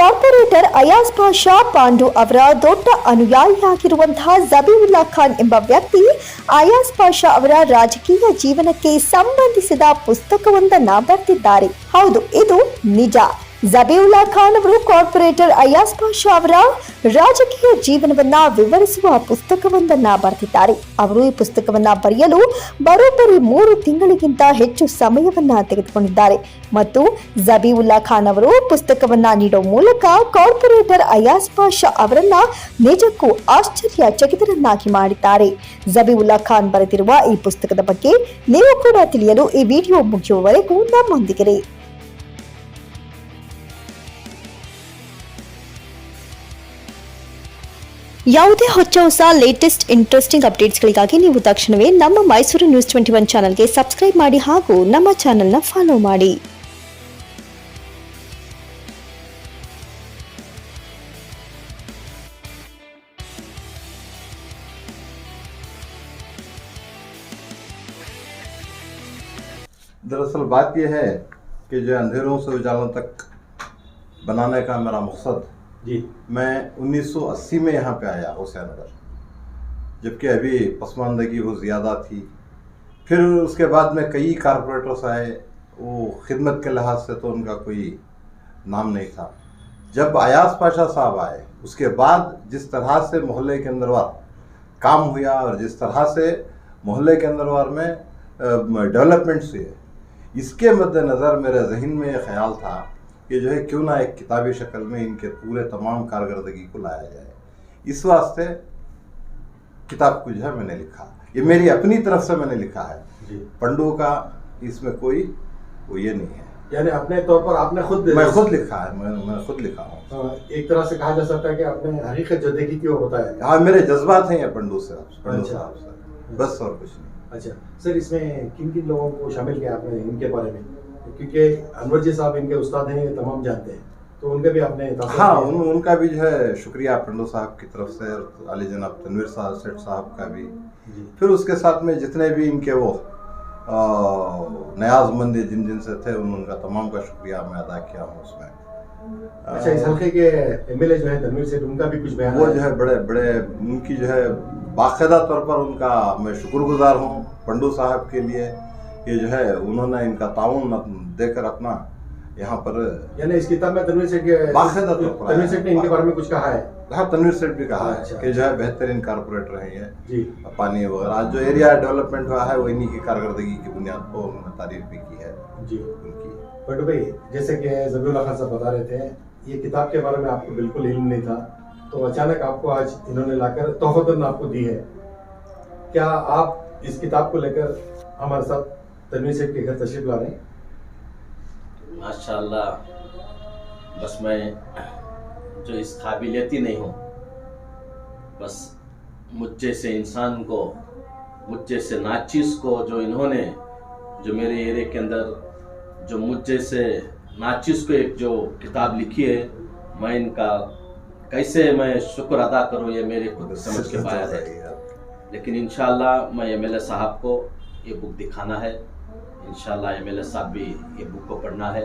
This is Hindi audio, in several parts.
ಕಾರ್ಪೊರೇಟರ್ ಅಯಾಜ್ ಪಾಷಾ ಪಾಂಡು ಅವರ ದೊಡ್ಡ ಅನುಯಾಯಿಯಾಗಿರುವಂತಹ ಜಬೀವುಲ್ಲಾ ಖಾನ್ ಎಂಬ ವ್ಯಕ್ತಿ ಅಯಾಜ್ ಪಾಷಾ ಅವರ ರಾಜಕೀಯ ಜೀವನಕ್ಕೆ ಸಂಬಂಧಿಸಿದ ಪುಸ್ತಕವೊಂದನ್ನು ಬರೆದಿದ್ದಾರೆ. ಹೌದು, ಇದು ನಿಜ. ಜಬೀವುಲ್ಲಾ ಖಾನ್ ಅವರು ಕಾರ್ಪೊರೇಟರ್ ಅಯಾಜ್ ಪಾಷಾ ಅವರ ರಾಜಕೀಯ ಜೀವನವನ್ನ ವಿವರಿಸುವ ಪುಸ್ತಕವೊಂದನ್ನ ಬರೆದಿದ್ದಾರೆ. ಅವರು ಈ ಪುಸ್ತಕವನ್ನ ಬರೆಯಲು ಬರೋಬ್ಬರಿ 3 ತಿಂಗಳಿಗಿಂತ ಹೆಚ್ಚು ಸಮಯವನ್ನ ತೆಗೆದುಕೊಂಡಿದ್ದಾರೆ ಮತ್ತು ಜಬೀವುಲ್ಲಾ ಖಾನ್ ಅವರು ಪುಸ್ತಕವನ್ನ ನೀಡುವ ಮೂಲಕ ಕಾರ್ಪೊರೇಟರ್ ಅಯಾಜ್ ಪಾಷಾ ಅವರನ್ನ ನಿಜಕ್ಕೂ ಆಶ್ಚರ್ಯಚಕಿತರನ್ನಾಗಿ ಮಾಡಿದ್ದಾರೆ. ಜಬೀವುಲ್ಲಾ ಖಾನ್ ಬರೆದಿರುವ ಈ ಪುಸ್ತಕದ ಬಗ್ಗೆ ನೀವು ಕೂಡ ತಿಳಿಯಲು ಈ ವಿಡಿಯೋ ಮುಗಿಯುವವರೆಗೂ ನಮ್ಮೊಂದಿಗಿರಿ. ಯಾವುದೇ ಹೊಸ ಲೇಟೆಸ್ಟ್ ಇಂಟ್ರೆಸ್ಟಿಂಗ್ ಅಪ್ಡೇಟ್ಸ್ಗಳಿಗಾಗಿ ನೀವು ತಕ್ಷಣವೇ ನಮ್ಮ ಮೈಸೂರು ನ್ಯೂಸ್ 21 ಚಾನೆಲ್ಗೆ ಸಬ್ಸ್ಕ್ರೈಬ್ ಮಾಡಿ ಹಾಗೂ ನಮ್ಮ ಚಾನೆಲ್ನ ಫಾಲೋ ಮಾಡಿ. दरअसल बात यह है कि जो अंधेरों से उजालों तक बनाने का मेरा मकसद जी, मैं 1980 में यहाँ पे आया हुसैनगर, जबकि अभी पसमानदगी बहुत ज़्यादा थी. फिर उसके बाद में कई कारपोरेटर्स आए, वो खिदमत के लिहाज से तो उनका कोई नाम नहीं था. जब अयाज पाशा साहब आए उसके बाद जिस तरह से मोहल्ले के अंदरवार काम हुआ और जिस तरह से मोहल्ले के अंदरवार में डेवलपमेंट्स हुए, इसके मद्देनज़र मेरे जहन में ये ख्याल था कि जो है क्यों ना एक किताबी शक्ल में इनके पूरे तमाम कारकर्दगी को लाया जाए. इस वास्ते किताब को जो है मैंने लिखा. ये मेरी अपनी तरफ से मैंने लिखा है. पंडू का इसमें कोई वो ये नहीं है, यानी अपने तौर पर आपने खुद मैं खुद लिखा है. मैं खुद लिखा हूँ. एक तरह से कहा जा सकता है कि आपने हकीकत जद्दगी की ओर बताया. हाँ, मेरे जज्बात हैं ये पंडू से, पंडू अच्छा। साहब से, बस और कुछ नहीं. अच्छा सर, इसमें किन किन लोगों को शामिल किया आपने इनके बारे में? क्योंकि अनवर जी साहब इनके उस्ताद हैं, ये तमाम जानते हैं, तो उनके भी आपने हाँ उनका भी जो है शुक्रिया पंडू साहब की तरफ से, अली जनाब तनवीर साहब सेठ साहब का भी. फिर उसके साथ में जितने भी इनके वो न्याज़मंद जिन से थे उनका तमाम का शुक्रिया मैं अदा किया हूँ उसमें. अच्छा, इस हल्के के एमएलए जो है तनवीर सेठ, उनका भी कुछ बयान वो जो है बड़े बड़े उनकी जो है बाकायदा तौर पर उनका मैं शुक्रगुजार हूँ पंडू साहब के लिए. ये जो है उन्होंने इनका ताउन देकर अपना यहाँ पर, यानी इस किताब में तनवीर सेठ बाकायदा तौर पर तनवीर सेठ ने इनके बारे में कुछ कहा है. हाँ, तनवीर सेठ भी कहा अच्छा, है कि जो है बेहतरीन कारपोरेटर हैं ये जी. पानी वगैरह. आज जो एरिया डेवलपमेंट हुआ है वो इन्हीं की कारकर्दगी की बुनियाद पर उन्होंने तारीफ भी की है जी उनकी. बट भाई, जैसे कि जबीउल्लाह खान साहब बता रहे थे, ये किताब के बारे में आपको बिल्कुल इल्म नहीं था, तो अचानक आपको आज इन्होंने लाकर तोहफतन आपको दी है. क्या आप इस किताब को लेकर हमारे साथ तनवीर सेठ के घर तशरीफ ला रहे हैं? माशाल्लाह, बस मैं जो इस काबिलियत ही नहीं हूँ, बस मुझ जैसे इंसान को, मुझ जैसे नाचीज़ को जो इन्होंने जो मेरे एरिया के अंदर जो मुझ जैसे नाचीज़ को एक जो किताब लिखी है, मैं इनका कैसे मैं शुक्र अदा करूँ ये मेरे खुद समझ के बाहर है. लेकिन इंशाल्लाह मैं एमएलए साहब को ये बुक दिखाना है. इंशाल्लाह एमएलए साहब भी ये बुक को पढ़ना है,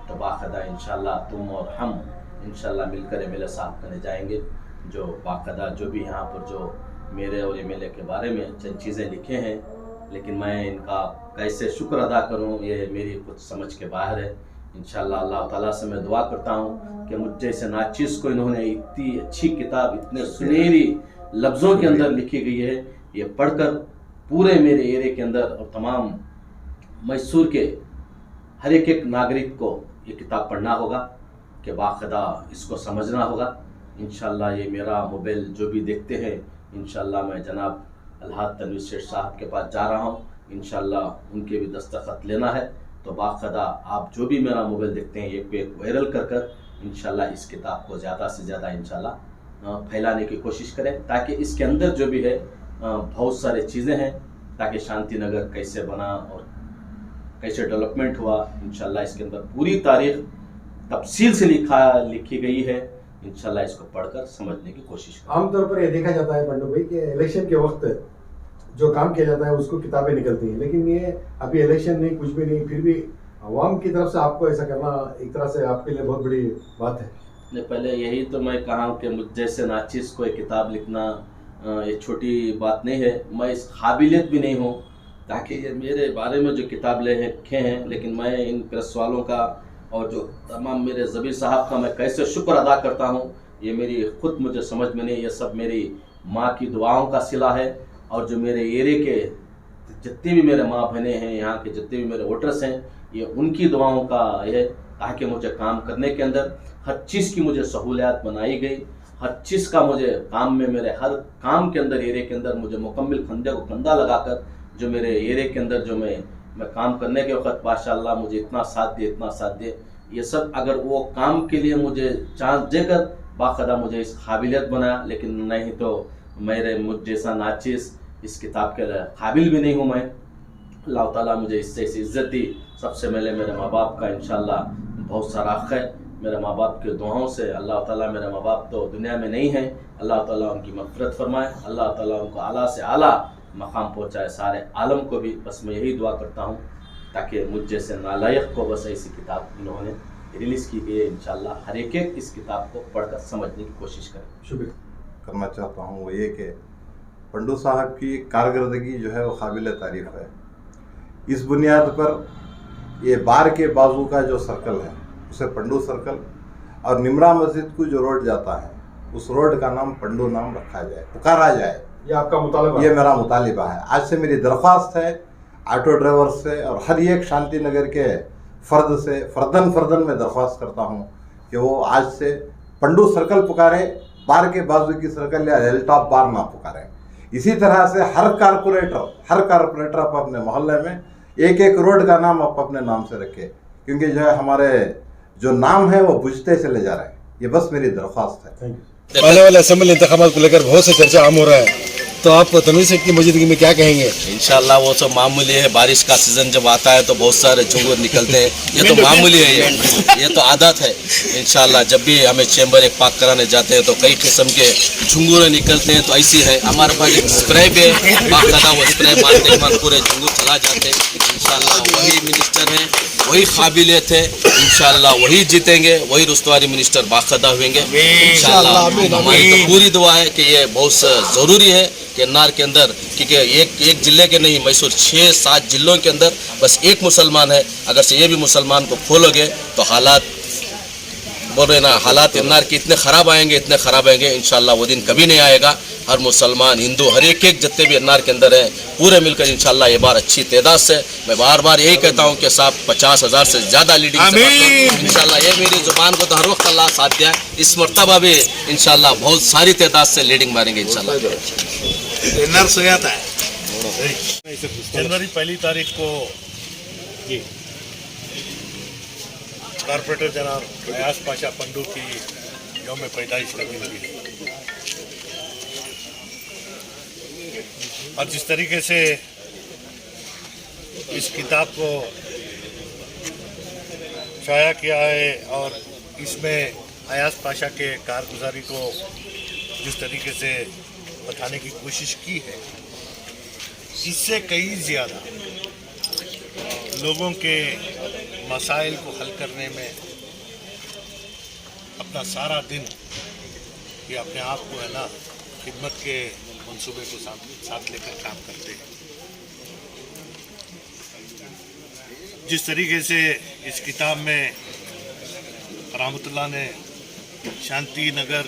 तो बाकायदा इंशाल्लाह तुम और हम इंशाल्लाह मिलकर एमएलए साहब करने जाएंगे. जो बाकायदा जो भी यहाँ पर जो मेरे और एमएलए के बारे में चंद चीज़ें लिखे हैं, लेकिन मैं इनका कैसे शुक्र अदा करूँ ये मेरी कुछ समझ के बाहर है. इंशाल्लाह अल्लाह ताला से मैं दुआ करता हूँ कि मुझ जैसे नाचीज़ को इन्होंने इतनी अच्छी किताब इतने सुनहरी लफ्ज़ों के अंदर लिखी गई है, ये पढ़कर पूरे मेरे एरिया के अंदर और तमाम मैसूर के हर एक नागरिक को ये किताब पढ़ना होगा कि बाकायदा इसको समझना होगा. इंशाल्लाह ये मेरा मोबाइल जो भी देखते हैं, इंशाल्लाह मैं जनाब अलहाज तनवीर सेठ साहब के पास जा रहा हूँ. इंशाल्लाह उनके भी दस्तखत लेना है, तो बाकायदा आप जो भी मेरा मोबाइल देखते हैं एक पे एक वायरल कर कर इंशाल्लाह इस किताब को ज़्यादा से ज़्यादा इंशाल्लाह फैलाने की कोशिश करें, ताकि इसके अंदर जो भी है बहुत सारी चीज़ें हैं, ताकि शांति नगर कैसे बना और कैसे डेवलपमेंट हुआ. इंशाल्लाह इसके अंदर पूरी तारीख तफसील से लिखी गई है. इंशाल्लाह इसको पढ़कर समझने की कोशिश करें. आमतौर पर यह देखा जाता है पंडू भाई कि इलेक्शन के वक्त जो काम किया जाता है उसको किताबें निकलती हैं, लेकिन ये अभी इलेक्शन नहीं, कुछ भी नहीं, फिर भी अवाम की तरफ से आपको ऐसा करना एक तरह से आपके लिए बहुत बड़ी बात है. नहीं, पहले यही तो मैं कहा कि मुझ जैसे नाचिस को एक किताब लिखना ये छोटी बात नहीं है। मैं इस काबिलियत भी नहीं हूँ ताकि ये मेरे बारे में जो किताब लिखे हैं, लेकिन मैं इन प्रेस वालों का और जो तमाम मेरे ज़बीर साहब का मैं कैसे शुक्र अदा करता हूँ, ये मेरी खुद मुझे समझ में नहीं। ये सब मेरी माँ की दुआओं का सिला है, और जो मेरे एरिए के जितने भी मेरे माँ बहनें हैं, यहाँ के जितने भी मेरे वोटर्स हैं, ये उनकी दुआओं का है, ताकि मुझे काम करने के अंदर हर चीज़ की मुझे सहूलियत बनाई गई। हर चीज़ का मुझे काम में, मेरे हर काम के अंदर, एरिया के अंदर मुझे मुकम्मल कंधे को कंधा लगाकर जो मेरे एरिया के अंदर जो मैं काम करने के वक्त माशाअल्लाह मुझे इतना साथ दे, ये सब अगर वो काम के लिए मुझे चांस देकर बाकायदा मुझे इस काबिलियत बनाया, लेकिन नहीं तो मुझ जैसा नाचिस इस किताब के काबिल भी नहीं हूँ मैं। अल्लाह ताला मुझे इससे इज़्ज़त दी। सबसे पहले मेरे माँ बाप का इंशाअल्लाह बहुत सारा हक़ है। मेरे माँ बाप के दुआओं से अल्लाह ताला, मेरे माँ बाप तो दुनिया में नहीं हैं, अल्लाह ताला उनकी मग़फ़िरत फरमाए, अल्लाह ताला उनको आला से आला मकाम पहुँचाए, सारे आलम को भी। बस मैं यही दुआ करता हूँ ताकि मुझ जैसे नालायक को बस ऐसी किताब इन्होंने रिलीज़ की गई है। इंशाअल्लाह हर एक इस किताब को पढ़कर समझने की कोशिश करें। शुक्रिया करना चाहता हूँ वो ये कि पंडू साहब की कारकर्दगी जो है वो काबिल तारीफ़ है। इस बुनियाद पर ये बार के बाजू का जो सर्कल है उसे पंडू सर्कल, और निमरा मस्जिद को जो रोड जाता है उस रोड का नाम पंडू नाम रखा जाए, पुकारा जाए। ये आपका मुतालबा? ये मेरा मुतालिबा है। आज से मेरी दरख्वास्त है ऑटो ड्राइवर से और हर एक शांति नगर के फ़र्द से, फ़र्दन मैं दरख्वास्त करता हूँ कि वो आज से पंडू सर्कल पुकारे, बार के बाजू की सर्कल या हिल टॉप बार ना पुकारें। इसी तरह से हर कारपोरेटर आप अपने मोहल्ले में एक रोड का नाम आप अपने नाम से रखें, क्योंकि जो है हमारे जो नाम है वो बुझते चले जा रहे हैं। ये बस मेरी दरख्वास्त है। Thank you. आने वाले असेंबली इंतखाबात को लेकर बहुत से चर्चा आम हो रहा है, तो आप तनवीर सेठ की मौजूदगी में क्या कहेंगे? इंशाल्लाह वो सब मामूली है। बारिश का सीज़न जब आता है तो बहुत सारे झुंगूर निकलते हैं, ये तो मामूली है, ये तो आदत है। इंशाल्लाह जब भी हमें चैम्बर एक पाक कराने जाते हैं तो कई किस्म के झुंगूर निकलते हैं, तो ऐसी है। हमारे पास एक स्प्रे भी है, बाकायदा वो स्प्रे मारते ही पूरे झुंगूर चला जाते हैं। इंशाल्लाह वही मिनिस्टर हैं, वही काबिलियत है, इंशाल्लाह वही जीतेंगे, वही रुस्तवारी मिनिस्टर बाकायदा होंगे इंशाल्लाह। हमारी तो पूरी दुआ है कि ये बहुत ज़रूरी है कि नार के अंदर, क्योंकि एक जिले के नहीं, मैसूर 6-7 जिलों के अंदर बस एक मुसलमान है। अगर से ये भी मुसलमान को खोलोगे तो हालात, बोल रहे ना, हालात नार के इतने ख़राब आएंगे इंशाल्लाह वो दिन कभी नहीं आएगा। हर मुसलमान, हिंदू, हर एक जितने भी नार के अंदर हैं पूरे मिलकर इंशाल्लाह ये बार अच्छी तादाद से, मैं बार यही कहता हूँ कि साहब 50,000 से ज़्यादा लीडिंग इंशाल्लाह, ये मेरी ज़ुबान को तो हर वक्त अल्लाह साथ दिया। इस मरतबा भी इंशाल्लाह बहुत सारी तादाद से लीडिंग मारेंगे इंशाल्लाह। जनवरी 1 तारीख को कारपोरेटर जनाब अयाज पाशा पंडू की यौम पैदाइश कभी लगी, और जिस तरीके से इस किताब को शाया किया है और इसमें अयाज पाशा के कारगुजारी को जिस तरीके से बताने की कोशिश की है, इससे कई ज़्यादा लोगों के मसाइल को हल करने में अपना सारा दिन ये अपने आप को है ना खिदमत के मंसूबे को साथ लेकर काम करते हैं। जिस तरीके से इस किताब में रहमतुल्लाह ने शांति नगर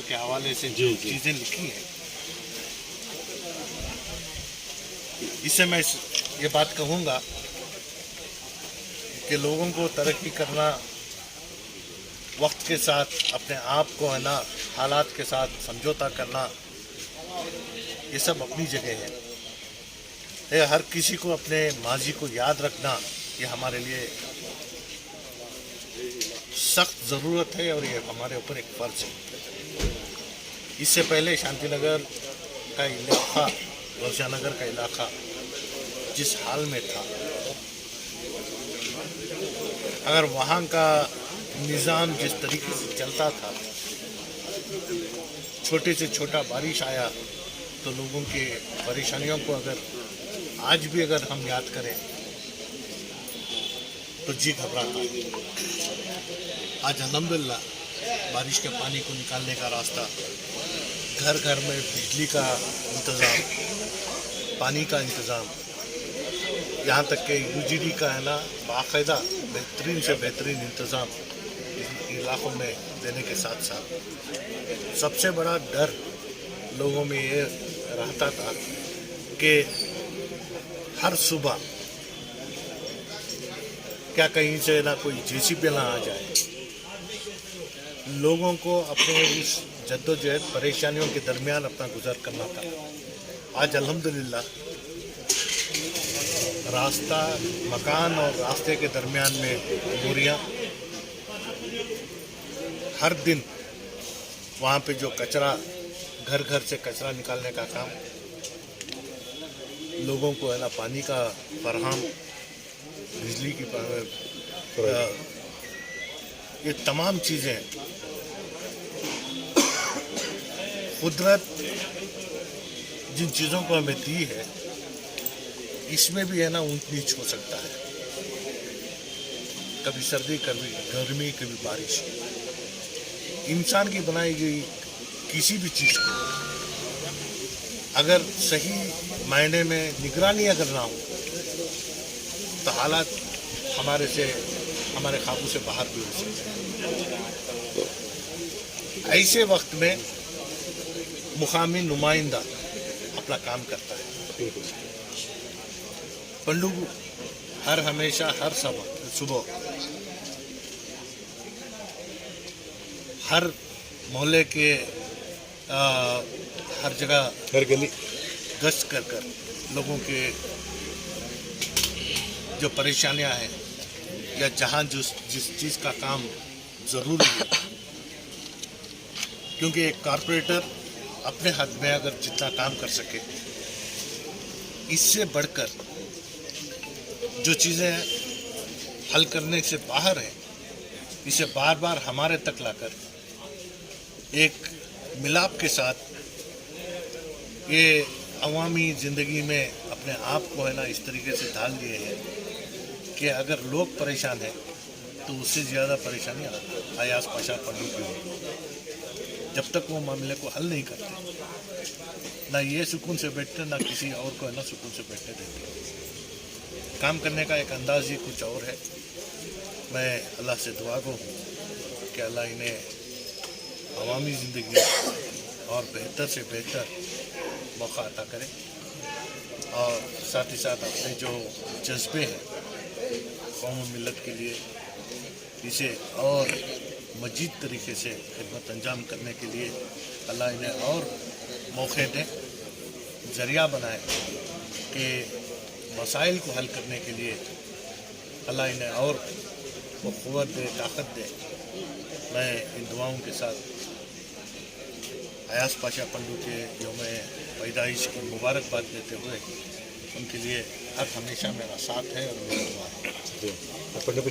के हवाले से जो चीज़ें लिखी हैं, इससे मैं ये बात कहूँगा कि लोगों को तरक्की करना, वक्त के साथ अपने आप को है ना हालात के साथ समझौता करना, ये सब अपनी जगह है। हर किसी को अपने माजी को याद रखना ये हमारे लिए सख्त ज़रूरत है और ये हमारे ऊपर एक फ़र्ज़ है। इससे पहले शांतिनगर का इलाका, गौशानगर का इलाका जिस हाल में था, अगर वहाँ का निज़ाम जिस तरीके से चलता था, छोटे से छोटा बारिश आया तो लोगों के परेशानियों को अगर आज भी अगर हम याद करें तो जी घबराता है। आज अल्हम्दुलिल्लाह बारिश के पानी को निकालने का रास्ता, घर घर में बिजली का इंतज़ाम, पानी का इंतज़ाम, यहाँ तक कि यूजीडी का है ना बाकायदा बेहतरीन से बेहतरीन इंतज़ाम इलाकों में देने के साथ साथ सबसे बड़ा डर लोगों में ये रहता था कि हर सुबह क्या कहीं से ना कोई जेसीबी ना आ जाए। लोगों को अपने उस जद्दोजहद परेशानियों के दरमियान अपना गुजर करना था। आज अल्हम्दुलिल्लाह रास्ता, मकान और रास्ते के दरमियान में बोरियां, हर दिन वहाँ पे जो कचरा, घर घर से कचरा निकालने का काम, लोगों को है ना पानी का फरहम, बिजली की ये तमाम चीज़ें कुदरत जिन चीज़ों को हमें दी है इसमें भी है ना ऊंच नीच हो सकता है। कभी सर्दी, कभी गर्मी, कभी बारिश। इंसान की बनाई गई किसी भी चीज़ को अगर सही मायने में निगरानी अगर ना हो तो हालात हमारे काबू से बाहर भी हो सकते हैं। ऐसे वक्त में मुकामी नुमाइंदा अपना काम करता है। पंडू हमेशा हर सुबह हर मोहल्ले के हर जगह, हर गली गश्त कर लोगों के जो परेशानियां हैं या जहां जिस चीज़ का काम ज़रूरी है, क्योंकि एक कारपोरेटर अपने हद में अगर जितना काम कर सके, इससे बढ़कर जो चीज़ें हल करने से बाहर हैं, इसे बार बार हमारे तक लाकर एक मिलाप के साथ ये अवामी ज़िंदगी में अपने आप को है ना इस तरीके से ढाल लिए हैं कि अगर लोग परेशान हैं तो उससे ज़्यादा परेशानी अयाज पाशा पंडू की होगी। जब तक वो मामले को हल नहीं करते, ना ये सुकून से बैठते, ना किसी और को है ना सुकून से बैठने देते। काम करने का एक अंदाज ही कुछ और है। मैं अल्लाह से दुआ को कि अल्लाह इन्हें अवामी ज़िंदगी और बेहतर से बेहतर मौका अता करे और साथ ही साथ अपने जो जज्बे हैं कौम और मिलत के लिए, इसे और मजीद तरीके से खिदमत अंजाम करने के लिए अल्लाह इन्हें और मौके दें, ज़रिया बनाए कि मसाइल को हल करने के लिए अल्लाह इन्हें और वो क़ुव्वत दे, ताकत दे। मैं इन दुआओं के साथ अयाज पाशा पंडू के यौम पैदाइश की मुबारकबाद देते हुए उनके लिए हर हमेशा मेरा साथ है और मेरा दुआ है। पंडू